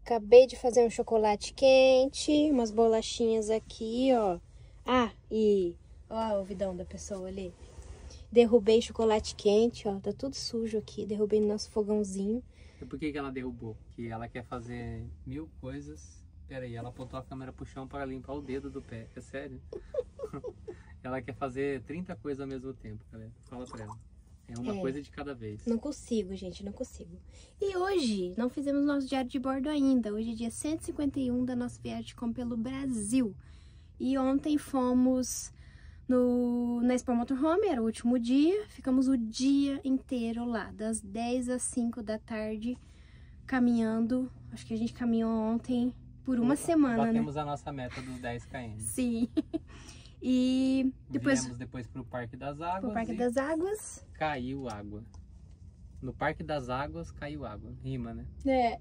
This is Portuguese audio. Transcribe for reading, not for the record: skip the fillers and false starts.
Acabei de fazer um chocolate quente, umas bolachinhas aqui, ó. Ah, e... Ó o vidão da pessoa ali. Derrubei chocolate quente, ó. Tá tudo sujo aqui. Derrubei no nosso fogãozinho. E por que ela derrubou? Porque ela quer fazer 1000 coisas. Pera aí, ela apontou a câmera pro chão para limpar o dedo do pé. É sério? Ela quer fazer 30 coisas ao mesmo tempo, galera. Fala pra ela. É uma coisa de cada vez. Não consigo, gente, não consigo. E hoje, não fizemos nosso diário de bordo ainda. Hoje é dia 151 da nossa viagem de compra pelo Brasil. E ontem fomos na Expo Motorhome, era o último dia. Ficamos o dia inteiro lá, das 10 às 5 da tarde, caminhando. Acho que a gente caminhou ontem por uma semana, né? Batemos a nossa meta dos 10 km. Sim. E depois... Viemos depois pro Parque das Águas. Pro Parque das Águas. Caiu água. No Parque das Águas caiu água. Rima, né? É.